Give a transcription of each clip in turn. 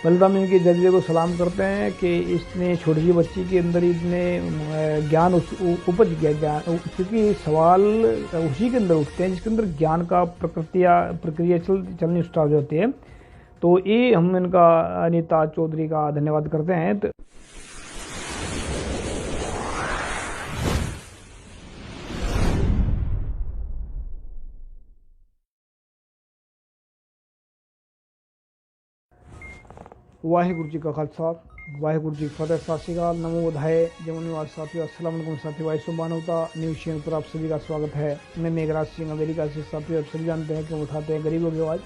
बलराम इनके जज्बे को सलाम करते हैं कि इसने छोटी सी बच्ची के अंदर इतने ज्ञान उपज गया ज्ञान, क्योंकि सवाल उसी के अंदर उठते हैं जिसके अंदर ज्ञान का प्रक्रिया चलनी स्टार्ट होती है। तो ये हम इनका अनीता चौधरी का धन्यवाद करते हैं। तो वाहिगुरु जी का खालसा वाहिगुरु जी फतेह। सत श्री अकाल, नमो बुधाय, जय निवास साथियों, अस्सलाम वालेकुम साथियों। वाइस मानवता न्यूज़ चैनल पर आप सभी का स्वागत है। मैं मेघराज सिंह अमेरिका से। साथियों, आप सभी जानते हैं कि उठाते हैं गरीबों की आवाज़,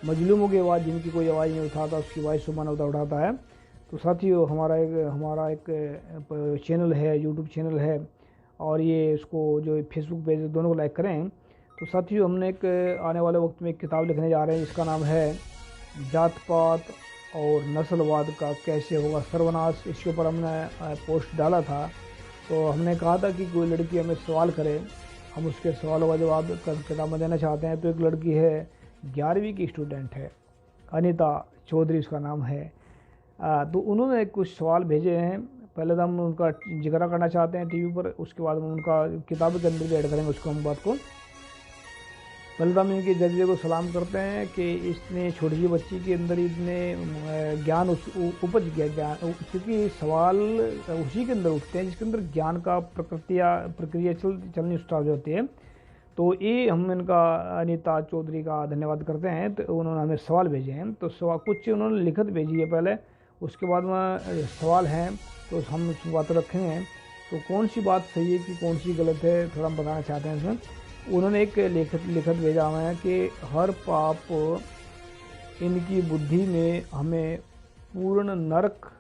मजलूमों की आवाज़, जिनकी कोई आवाज़ नहीं उठाता उसकी वाइस मानवता उठाता है। तो साथियों, हमारा एक चैनल है, यूट्यूब चैनल है, और ये इसको जो फेसबुक पेज है दोनों को लाइक करें। तो साथियों, हमने एक आने वाले वक्त में एक किताब लिखने जा रहे हैं जिसका नाम है जात पात और नस्लवाद का कैसे होगा सर्वनाश। इसके ऊपर हमने पोस्ट डाला था। तो हमने कहा था कि कोई लड़की हमें सवाल करे, हम उसके सवालों का जवाब किताब में देना चाहते हैं। तो एक लड़की है, 11वीं की स्टूडेंट है, अनीता चौधरी उसका नाम है। तो उन्होंने कुछ सवाल भेजे हैं। पहले तो हम उनका जिक्र करना चाहते हैं टीवी पर, उसके बाद हम उनका किताब के अंदर भी ऐड करेंगे उसको हम बात को। बलराम इनके जज्बे को सलाम करते हैं कि इसने छोटी सी बच्ची के अंदर इतने ज्ञान उपज गया ज्ञान, क्योंकि सवाल उसी के अंदर उठते हैं जिसके अंदर ज्ञान का प्रक्रिया चलनी स्टार्ट होती है। तो ये हम इनका अनीता चौधरी का धन्यवाद करते हैं। तो उन्होंने हमें सवाल भेजे हैं। तो सवाल कुछ उन्होंने लिखित भेजी है पहले, उसके बाद में सवाल हैं तो हम उस बात रखेंगे। तो कौन सी बात सही है कि कौन सी गलत है, थोड़ा हम बताना चाहते हैं इसमें। उन्होंने एक लिखत भेजा हुआ है कि हर पाप इनकी बुद्धि में हमें पूर्ण नरक,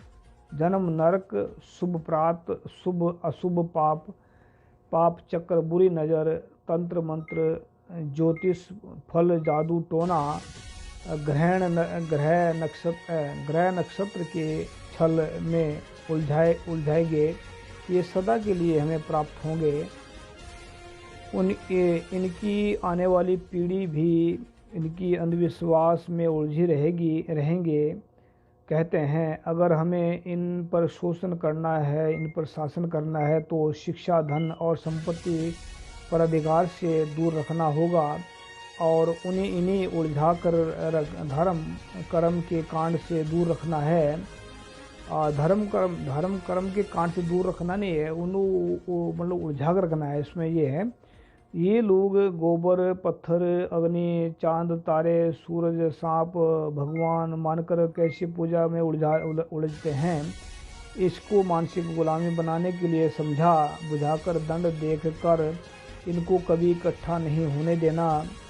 जन्म नरक, शुभ प्राप्त, शुभ अशुभ पाप, पाप चक्र, बुरी नज़र, तंत्र मंत्र, ज्योतिष, फल, जादू टोना, ग्रह नक्षत्र के छल में उलझाएंगे, ये सदा के लिए हमें प्राप्त होंगे। इनकी आने वाली पीढ़ी भी इनकी अंधविश्वास में उलझी रहेंगे। कहते हैं अगर हमें इन पर शोषण करना है, इन पर शासन करना है, तो शिक्षा, धन और संपत्ति पर अधिकार से दूर रखना होगा और इन्हीं उलझा कर धर्म कर्म के कांड से दूर रखना है। धर्म कर्म के कांड से दूर रखना नहीं है, उन्हें मतलब उलझा कर रखना है। इसमें ये है, ये लोग गोबर, पत्थर, अग्नि, चांद, तारे, सूरज, सांप भगवान मानकर कैसी पूजा में उलझते हैं। इसको मानसिक गुलामी बनाने के लिए समझा बुझाकर दंड देखकर इनको कभी इकट्ठा नहीं होने देना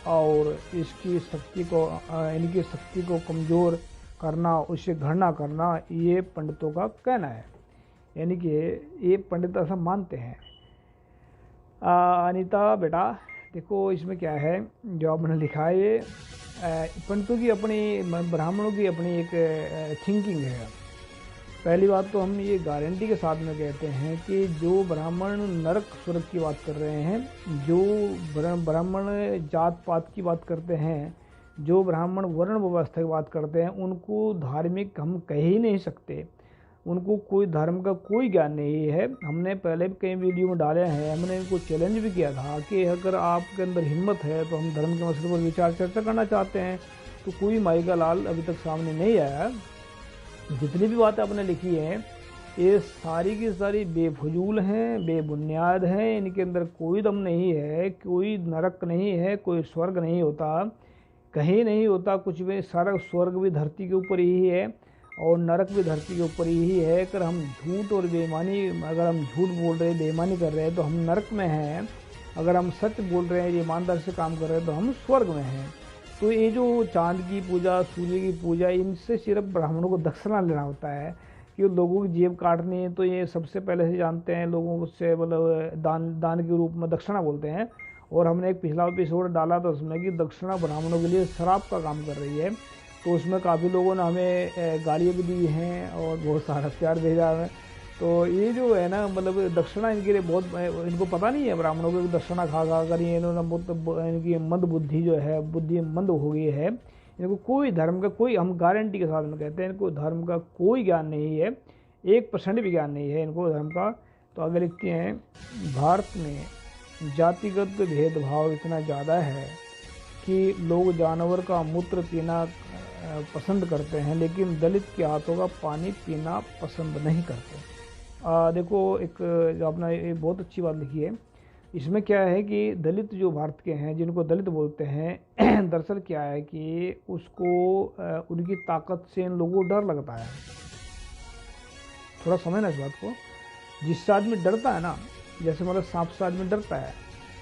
और इनकी शक्ति को कमज़ोर करना, उसे घृणा करना, ये पंडितों का कहना है। यानी कि ये पंडित ऐसा मानते हैं। अनीता बेटा, देखो इसमें क्या है जो आपने लिखा है, ये पंडितों की अपनी, ब्राह्मणों की अपनी एक थिंकिंग है। पहली बात तो हम ये गारंटी के साथ में कहते हैं कि जो ब्राह्मण नरक स्वर्ग की बात कर रहे हैं, जो ब्राह्मण जात पात की बात करते हैं, जो ब्राह्मण वर्ण व्यवस्था की बात करते हैं, उनको धार्मिक हम कह ही नहीं सकते। उनको कोई धर्म का कोई ज्ञान नहीं है। हमने पहले भी कई वीडियो में डाले हैं, हमने इनको चैलेंज भी किया था कि अगर आपके अंदर हिम्मत है तो हम धर्म के मसले पर विचार चर्चा करना चाहते हैं। तो कोई माई का लाल अभी तक सामने नहीं आया। जितनी भी बातें आपने लिखी हैं ये सारी की सारी बेफजूल हैं, बेबुनियाद हैं। इनके अंदर कोई दम नहीं है, कोई नरक नहीं है, कोई स्वर्ग नहीं होता, कहीं नहीं होता कुछ भी। सारा स्वर्ग भी धरती के ऊपर ही है और नरक भी धरती के ऊपर ही है। अगर हम झूठ और बेईमानी, अगर हम झूठ बोल रहे हैं, बेईमानी कर रहे हैं तो हम नरक में हैं। अगर हम सच बोल रहे हैं, ईमानदार से काम कर रहे हैं तो हम स्वर्ग में हैं। तो ये जो चांद की पूजा, सूर्य की पूजा, इनसे सिर्फ ब्राह्मणों को दक्षिणा लेना होता है कि लोगों की जेब काटनी है। तो ये सबसे पहले से जानते हैं, लोगों से मतलब दान के रूप में दक्षिणा बोलते हैं। और हमने एक पिछला एपिसोड डाला था उसमें कि दक्षिणा ब्राह्मणों के लिए शराब का काम कर रही है। तो उसमें काफ़ी लोगों ने हमें गालियाँ भी दी हैं और बहुत सारा प्यार भेजा है। तो ये जो है ना, मतलब दक्षिणा इनके लिए बहुत, इनको पता नहीं है ब्राह्मणों को दक्षिणा खा कर ये इन्होंने बहुत, इनकी मंद बुद्धि जो है, बुद्धि मंद हो गई है। इनको कोई धर्म का कोई, हम गारंटी के साथ में कहते हैं, इनको धर्म का कोई ज्ञान नहीं है, 1% भी ज्ञान नहीं है इनको धर्म का। तो आगे लिखते हैं, भारत में जातिगत भेदभाव इतना ज़्यादा है कि लोग जानवर का मूत्र पीना पसंद करते हैं, लेकिन दलित के हाथों का पानी पीना पसंद नहीं करते। देखो, एक जो अपना ये बहुत अच्छी बात लिखी है, इसमें क्या है कि दलित जो भारत के हैं, जिनको दलित बोलते हैं दरअसल क्या है कि उसको उनकी ताकत से इन लोगों को डर लगता है। थोड़ा समझना इस बात को। जिससे आदमी डरता है ना, जैसे मतलब सांप से आदमी डरता है।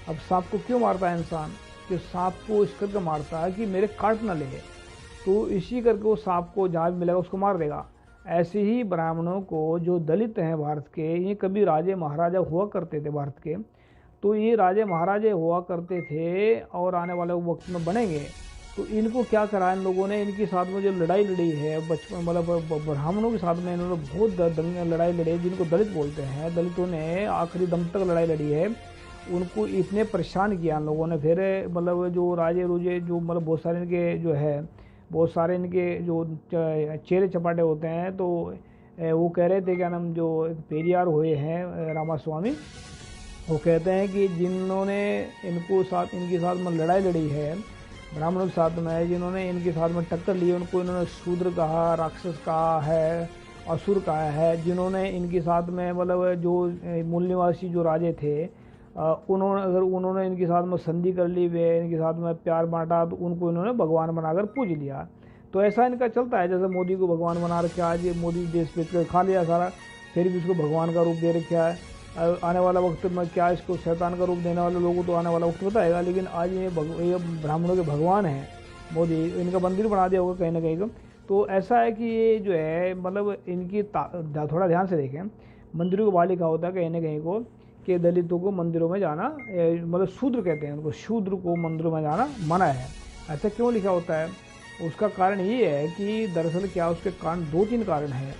अब सांप को क्यों मारता है इंसान? कि सांप को इस करके मारता है कि मेरे काट ना ले, तो इसी करके वो सांप को जहाँ भी मिलेगा उसको मार देगा। ऐसे ही ब्राह्मणों को, जो दलित हैं भारत के, ये कभी राजे महाराजा हुआ करते थे भारत के, तो ये राजे महाराजे हुआ करते थे और आने वाले वक्त में बनेंगे। तो इनको क्या करा इन लोगों ने, इनके साथ में जो लड़ाई लड़ी है बचपन, मतलब ब्राह्मणों के साथ में इन्होंने बहुत लड़ाई लड़ी, जिनको दलित बोलते हैं, दलितों ने आखिरी दम तक लड़ाई लड़ी है। उनको इतने परेशान किया इन लोगों ने। फिर मतलब जो राजे रूजे जो मतलब बहुत सारे इनके जो है, बहुत सारे इनके जो चेहरे चपाटे होते हैं, तो वो कह रहे थे, क्या नाम, जो पेरियार हुए हैं रामास्वामी, वो कहते हैं कि जिन्होंने इनके साथ में लड़ाई लड़ी है ब्राह्मणों के साथ में, जिन्होंने इनके साथ में टक्कर ली, उनको इन्होंने शूद्र कहा, राक्षस कहा है, असुर कहा है। जिन्होंने इनके साथ में मतलब जो मूल निवासी जो राजे थे, उन्होंने इनके साथ में संधि कर ली, वे इनके साथ में प्यार बांटा, तो उनको इन्होंने भगवान बनाकर पूज लिया। तो ऐसा इनका चलता है। जैसे मोदी को भगवान बना रखा, आज ये मोदी देश बेच कर खा लिया सारा, फिर भी उसको भगवान का रूप दे रखा है। आने वाला वक्त में क्या इसको शैतान का रूप देने वाले लोगों तो आने वाला वक्त बताएगा। लेकिन आज ये ब्राह्मणों के भगवान हैं मोदी, इनका मंदिर बना दिया होगा कहीं ना कहीं। तो ऐसा है कि ये जो है मतलब इनकी थोड़ा ध्यान से देखें, मंदिरों को बाहर लिखा होता है कहीं ना कहीं को कि दलितों को मंदिरों में जाना, मतलब शूद्र कहते हैं उनको, शूद्र को मंदिरों में जाना मना है। ऐसा क्यों लिखा होता है? उसका कारण ये है कि दरअसल क्या, उसके कारण 2-3 कारण हैं।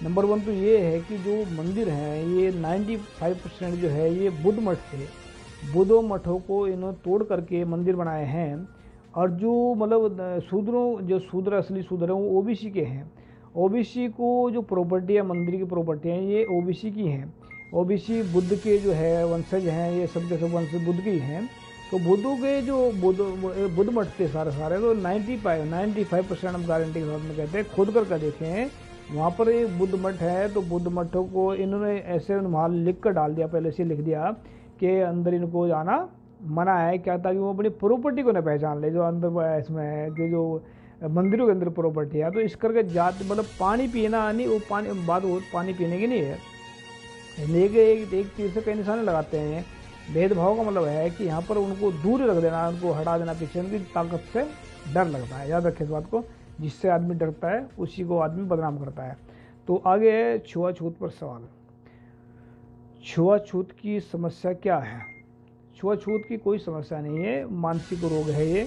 नंबर 1 तो ये है कि जो मंदिर हैं ये 95% जो है ये बुद्ध मठ थे। बुद्ध मठों को इन्होंने तोड़ करके मंदिर बनाए हैं। और जो मतलब शूद्र असली शूद्र हैं वो ओबीसी के हैं। ओबीसी को जो प्रॉपर्टी है, मंदिर की प्रॉपर्टी हैं, ये ओबीसी की हैं। ओबीसी बुद्ध के जो है वंशज हैं, ये सब के सब वंशज बुद्ध के ही हैं। तो बुद्धों के जो बुद्ध मठ थे सारे, तो 95% हम गारंटी के साथ में कहते हैं, खुद कर देखें वहाँ पर एक बुद्ध मठ है। तो बुद्ध मठों को इन्होंने ऐसे वहाँ लिख कर डाल दिया, पहले से लिख दिया कि अंदर इनको जाना मना है। क्या, ताकि वो अपनी प्रॉपर्टी को न पहचान ले जो अंदर इसमें है, कि जो मंदिरों के अंदर प्रॉपर्टी है। तो इस करके जात मतलब पानी पीना नहीं, वो पानी पीने की नहीं है। एक तीर से कई निशाने लगाते हैं। भेदभाव का मतलब है कि यहाँ पर उनको दूर रख देना, उनको हटा देना पीछे, उनकी ताकत से डर लगता है। याद रखें इस बात को, जिससे आदमी डरता है उसी को आदमी बदनाम करता है। तो आगे है छुआछूत पर सवाल। छुआछूत की समस्या क्या है? छुआछूत की कोई समस्या नहीं है, मानसिक रोग है ये।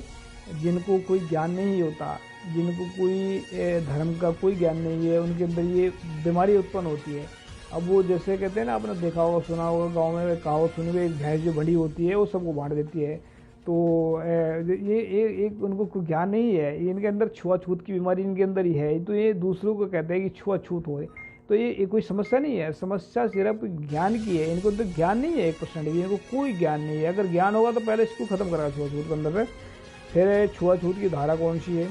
जिनको कोई ज्ञान नहीं होता, जिनको कोई धर्म का कोई ज्ञान नहीं है, उनके अंदर ये बीमारी उत्पन्न होती है। अब वो जैसे कहते हैं ना, आपने देखा होगा, सुना होगा, गांव में कहावत सुनी हुई, एक भैंस जो बड़ी होती है वो सबको बांट देती है। तो ये एक उनको कोई ज्ञान नहीं है, इनके अंदर छुआछूत की बीमारी इनके अंदर ही है। तो ये दूसरों को कहते हैं कि छुआछूत हो। तो ये कोई समस्या नहीं है, समस्या सिर्फ ज्ञान की है। इनको तो ज्ञान नहीं है, 1% भी इनको कोई ज्ञान नहीं है। अगर ज्ञान होगा तो पहले इसको खत्म करा छुआछूत के अंदर। फिर छुआछूत की धारा कौन सी है?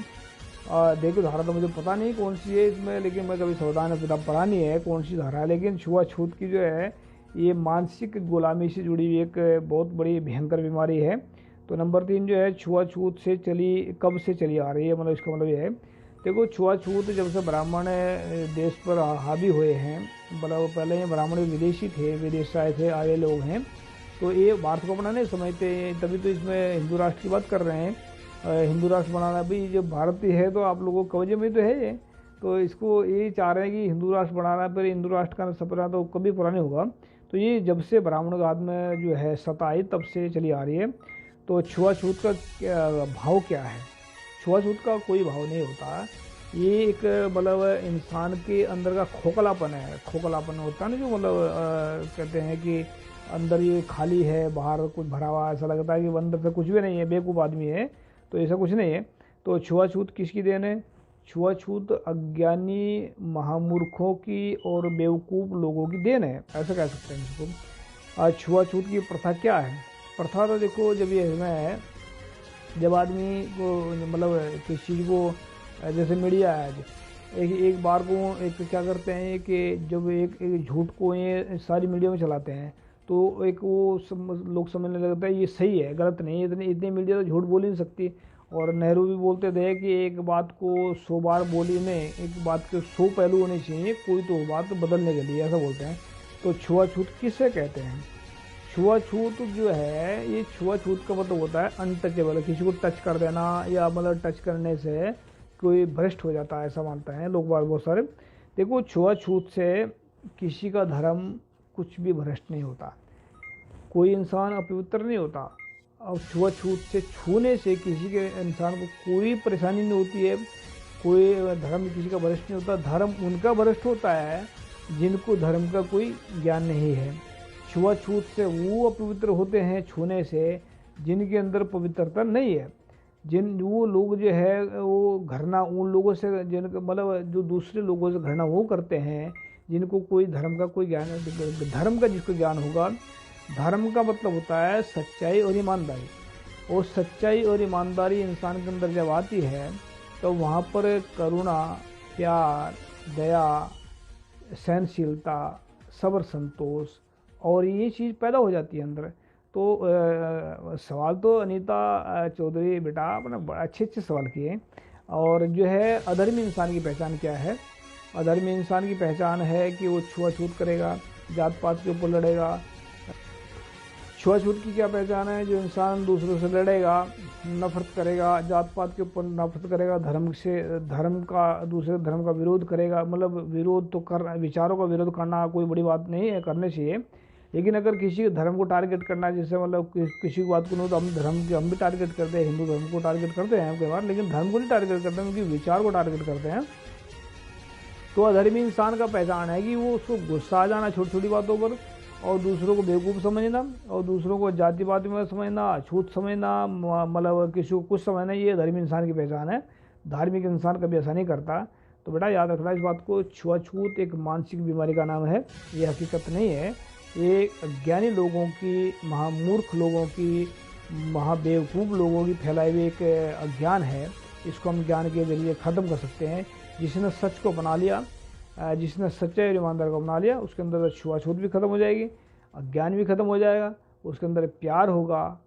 देखो, धारा तो मुझे पता नहीं कौन सी है इसमें, लेकिन मैं कभी संविधान में किताब पढ़ा नहीं है कौन सी धारा है। लेकिन छुआछूत की जो है ये मानसिक गुलामी से जुड़ी हुई एक बहुत बड़ी भयंकर बीमारी है। तो नंबर 3 जो है, छुआछूत से कब से चली आ रही है, मतलब इसका मतलब ये है, देखो, छुआछूत जब से ब्राह्मण देश पर हावी हुए हैं, मतलब पहले ये ब्राह्मण विदेशी थे, विदेश से आए लोग हैं। तो ये भारत को अपना नहीं समझते, तभी तो इसमें हिंदू राष्ट्र की बात कर रहे हैं। हिंदू राष्ट्र बनाना भी, जब भारत ही है तो आप लोगों को कब्जे में तो है ये। तो इसको ये चाह रहे हैं कि हिंदू राष्ट्र बनाना, पर हिंदू राष्ट्र का सपना तो कभी पूरा नहीं होगा। तो ये जब से ब्राह्मण के हाथ में जो है सत्ता आई तब से चली आ रही है। तो छुआछूत का भाव क्या है? छुआछूत का कोई भाव नहीं होता। ये एक मतलब इंसान के अंदर का खोखलापन है। खोखलापन होता है ना, जो मतलब कहते हैं कि अंदर ये खाली है, बाहर कुछ भरा हुआ, ऐसा लगता है कि अंदर से कुछ भी नहीं है, बेवकूफ़ आदमी है। तो ऐसा कुछ नहीं है। तो छुआछूत किसकी देन है? छुआछूत अज्ञानी महामूर्खों की और बेवकूफ़ लोगों की देन है, ऐसा कह सकते हैं इसको। आज छुआछूत की प्रथा क्या है? प्रथा तो देखो, जब ये है जब आदमी को मतलब किसी चीज़ को, जैसे मीडिया है आज, एक बार को एक क्या करते हैं कि जब एक झूठ को ये सारी मीडिया में चलाते हैं तो एक वो लोग समझने लगता है ये सही है, गलत नहीं है। इतनी मीडिया तो झूठ बोल ही नहीं सकती। और नेहरू भी बोलते थे कि एक बात को 100 बार बोली में एक बात के 100 पहलू होने चाहिए, कोई तो बात बदलने के लिए, ऐसा बोलते हैं। तो छुआछूत किसे कहते हैं? छुआछूत जो है, ये छुआछूत का मतलब होता है अनटचेबल, किसी को टच कर देना, या मतलब टच करने से कोई भ्रष्ट हो जाता है, ऐसा मानते हैं लोग बहुत सारे। देखो, छुआछूत से किसी का धर्म कुछ भी भ्रष्ट नहीं होता, कोई इंसान अपवित्र नहीं होता। और छुआछूत से, छूने से किसी के इंसान को कोई परेशानी नहीं होती है, कोई धर्म किसी का भ्रष्ट नहीं होता। धर्म उनका भ्रष्ट होता है जिनको धर्म का कोई ज्ञान नहीं है। छुआछूत से वो अपवित्र होते हैं छूने से जिनके अंदर पवित्रता नहीं है। वो लोग जो है वो घृणा उन लोगों से, जिनका मतलब जो दूसरे लोगों से घृणा वो करते हैं जिनको कोई धर्म का कोई ज्ञान, धर्म का जिसको ज्ञान होगा। धर्म का मतलब होता है सच्चाई और ईमानदारी, और सच्चाई और ईमानदारी इंसान के अंदर जब आती है तो वहाँ पर करुणा, प्यार, दया, सहनशीलता, सब्र, संतोष और ये चीज़ पैदा हो जाती है अंदर। तो सवाल तो अनीता चौधरी बेटा आपने अच्छे सवाल किए। और जो है अधर्मी इंसान की पहचान क्या है? अधर्मी इंसान की पहचान है कि वो छुआछूत करेगा, जात पात के ऊपर लड़ेगा। छुआछूत की क्या पहचान है? जो इंसान दूसरों से लड़ेगा, नफरत करेगा, जात पात के ऊपर नफरत करेगा, दूसरे धर्म का विरोध करेगा। मतलब विरोध तो विचारों का विरोध करना कोई बड़ी बात नहीं है, करने चाहिए, लेकिन अगर किसी धर्म को टारगेट करना, जैसे मतलब किसी बात को नहीं तो हम भी टारगेट करते हैं, हिंदू धर्म को टारगेट करते हैं कई बार, लेकिन धर्म को नहीं टारगेट करते हैं, उनके विचार को टारगेट करते हैं। तो अधर्मी इंसान का पहचान है कि वो उसको गुस्सा आ जाना छोटी छोटी बातों पर, और दूसरों को बेवकूफ़ समझना, और दूसरों को जाति पाति में समझना, छूत समझना, मतलब किसी को कुछ समझना, ये धर्मी इंसान की पहचान है। धार्मिक इंसान कभी ऐसा नहीं करता। तो बेटा याद रखना इस बात को, छुआछूत एक मानसिक बीमारी का नाम है, ये हकीकत नहीं है। ये अज्ञानी लोगों की, महामूर्ख लोगों की, महाबेवकूफ़ लोगों की फैलाई हुई एक अज्ञान है। इसको हम ज्ञान के जरिए ख़त्म कर सकते हैं। जिसने सच को अपना लिया, जिसने सच्चाई और ईमानदार को अपना लिया, उसके अंदर छुआछूत भी खत्म हो जाएगी, अज्ञान भी खत्म हो जाएगा, उसके अंदर प्यार होगा,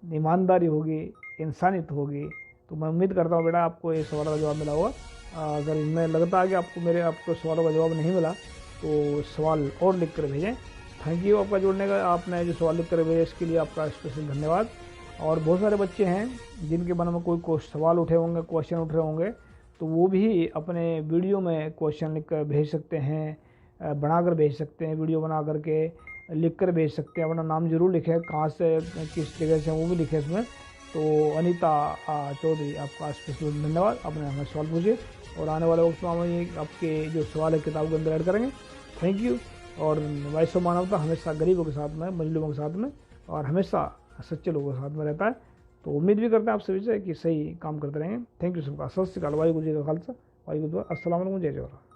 ईमानदारी होगी, इंसानियत होगी। तो मैं उम्मीद करता हूँ बेटा आपको ये सवाल का जवाब मिला होगा। अगर इनमें लगता है कि आपको सवालों का जवाब नहीं मिला तो सवाल और लिख कर भेजें। थैंक यू आपका जुड़ने का, आपने जो सवाल लिख कर भेजे इसके लिए आपका स्पेशल धन्यवाद। और बहुत सारे बच्चे हैं जिनके मन में कोई सवाल उठे होंगे, क्वेश्चन उठे होंगे, तो वो भी अपने वीडियो में क्वेश्चन लिख कर भेज सकते हैं, बनाकर भेज सकते हैं, वीडियो बना करके लिख कर भेज सकते हैं। अपना नाम जरूर लिखें, कहाँ से किस जगह से वो भी लिखें इसमें। तो अनीता चौधरी आपका स्पेशल धन्यवाद, आपने हमें सवाल पूछे, और आने वाले वक्त में हम ये आपके जो सवाल है किताब के अंदर ऐड करेंगे। Thank you. और वॉइस ऑफ मानवता हमेशा गरीबों के साथ में, मजलूमों के साथ में, और हमेशा सच्चे लोगों के साथ में रहता है। तो उम्मीद भी करते हैं आप सभी से कि सही काम करते रहेंगे। थैंक यू सबका। सत श्री अकाल। वाहिगुरू जी का खालसा, वाहिगुरू अस्सलाम वालेकुम, जय जवाहर।